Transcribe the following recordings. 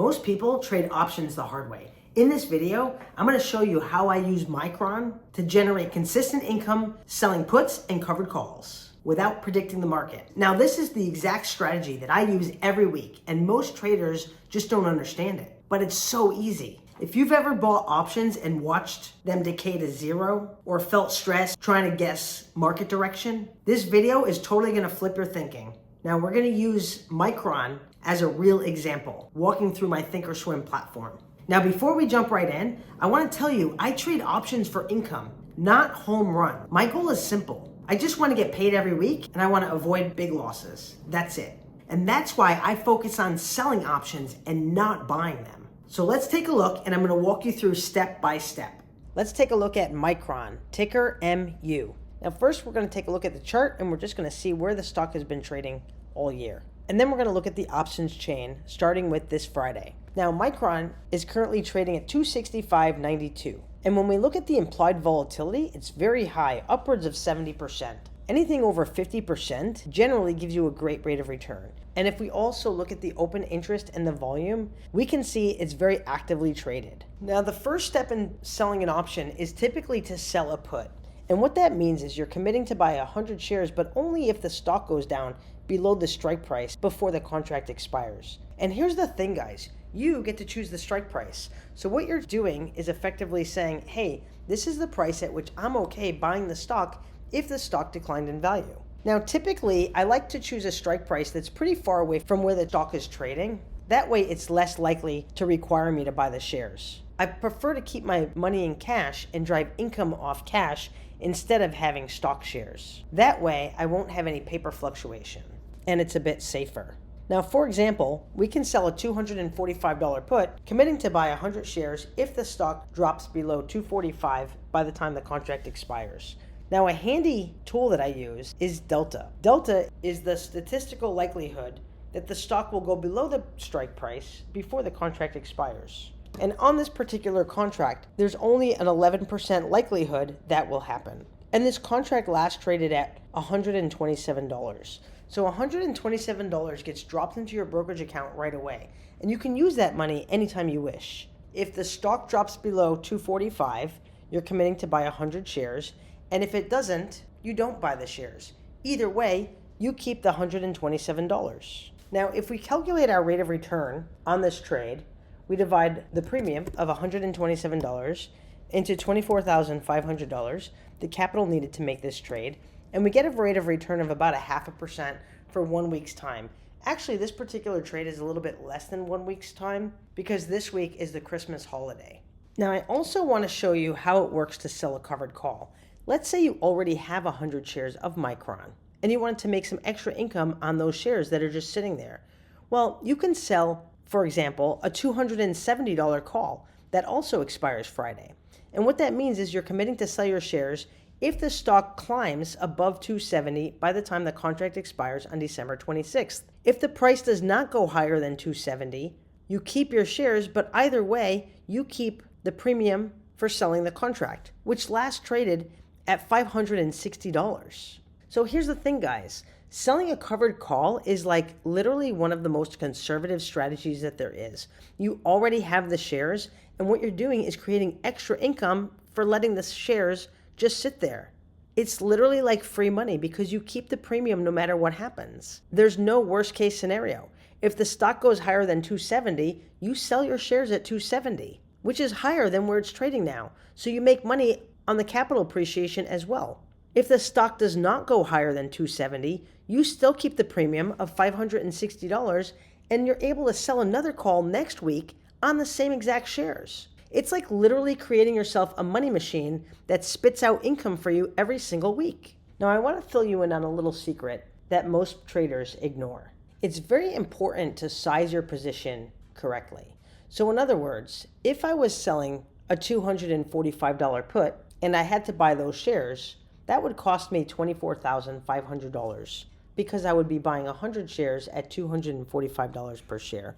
Most people trade options the hard way. In this video, I'm going to show you how I use Micron to generate consistent income selling puts and covered calls without predicting the market. Now, this is the exact strategy that I use every week, and most traders just don't understand it. But it's so easy. If you've ever bought options and watched them decay to zero or felt stressed trying to guess market direction, this video is totally going to flip your thinking. Now, we're going to use Micron as a real example, walking through my Thinkorswim platform. Now, before we jump right in, I want to tell you I trade options for income, not home run. My goal is simple. I just want to get paid every week and I want to avoid big losses. That's it. And that's why I focus on selling options and not buying them. So let's take a look, and I'm going to walk you through step by step. Let's take a look at Micron, ticker MU. Now first we're going to take a look at the chart, and we're just going to see where the stock has been trading all year. And then we're going to look at the options chain starting with this Friday. Now Micron is currently trading at 265.92. And when we look at the implied volatility, it's very high, upwards of 70%. Anything over 50% generally gives you a great rate of return. And if we also look at the open interest and the volume, we can see it's very actively traded. Now, the first step in selling an option is typically to sell a put. And what that means is you're committing to buy 100 shares, but only if the stock goes down below the strike price before the contract expires. And here's the thing, guys. You get to choose the strike price. So what you're doing is effectively saying, hey, this is the price at which I'm okay buying the stock if the stock declined in value. Now, typically, I like to choose a strike price that's pretty far away from where the stock is trading. That way, it's less likely to require me to buy the shares. I prefer to keep my money in cash and drive income off cash instead of having stock shares. That way, I won't have any paper fluctuation, and it's a bit safer. Now, for example, we can sell a $245 put, committing to buy 100 shares if the stock drops below $245 by the time the contract expires. Now, a handy tool that I use is Delta. Delta is the statistical likelihood that the stock will go below the strike price before the contract expires. And on this particular contract, there's only an 11% likelihood that will happen. And this contract last traded at $127. So $127 gets dropped into your brokerage account right away. And you can use that money anytime you wish. If the stock drops below $245, you're committing to buy 100 shares. And if it doesn't, you don't buy the shares. Either way, you keep the $127. Now, if we calculate our rate of return on this trade, we divide the premium of $127 into $24,500, the capital needed to make this trade, and we get a rate of return of about 0.5% for 1 week's time. Actually, this particular trade is a little bit less than 1 week's time because this week is the Christmas holiday. Now, I also want to show you how it works to sell a covered call. Let's say you already have 100 shares of Micron and you wanted to make some extra income on those shares that are just sitting there. Well, you can sell, for example, a $270 call that also expires Friday. And what that means is you're committing to sell your shares if the stock climbs above 270 by the time the contract expires on December 26th. If the price does not go higher than 270, you keep your shares, but either way, you keep the premium for selling the contract, which last traded at $560. So here's the thing, guys. Selling a covered call is like literally one of the most conservative strategies that there is. You already have the shares, and what you're doing is creating extra income for letting the shares just sit there. It's literally like free money because you keep the premium no matter what happens. There's no worst case scenario. If the stock goes higher than 270, you sell your shares at 270, which is higher than where it's trading now. So you make money on the capital appreciation as well. If the stock does not go higher than 270, you still keep the premium of $560 and you're able to sell another call next week on the same exact shares. It's like literally creating yourself a money machine that spits out income for you every single week. Now, I want to fill you in on a little secret that most traders ignore. It's very important to size your position correctly. So in other words, if I was selling a $245 put and I had to buy those shares, that would cost me $24,500 because I would be buying 100 shares at $245 per share.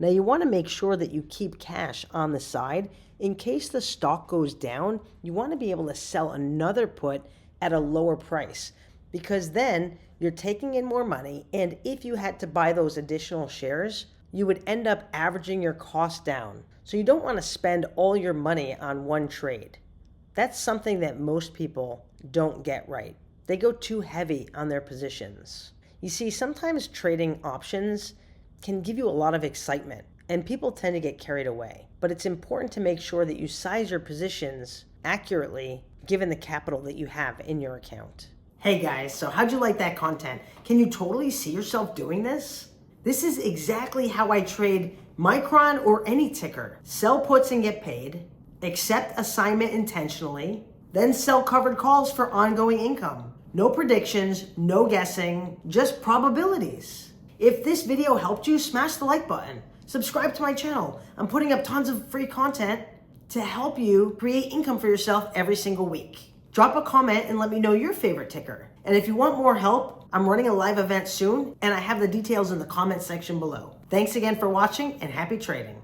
Now, you want to make sure that you keep cash on the side. In case the stock goes down, you want to be able to sell another put at a lower price because then you're taking in more money. And if you had to buy those additional shares, you would end up averaging your costs down. So you don't want to spend all your money on one trade. That's something that most people don't get right. They go too heavy on their positions. You see, sometimes trading options can give you a lot of excitement, and people tend to get carried away. But it's important to make sure that you size your positions accurately given the capital that you have in your account. Hey guys, so how'd you like that content? Can you totally see yourself doing this? This is exactly how I trade Micron or any ticker. Sell puts and get paid, accept assignment intentionally, then sell covered calls for ongoing income. No predictions, no guessing, just probabilities. If this video helped you, smash the like button. Subscribe to my channel. I'm putting up tons of free content to help you create income for yourself every single week. Drop a comment and let me know your favorite ticker. And if you want more help, I'm running a live event soon, and I have the details in the comment section below. Thanks again for watching, and happy trading.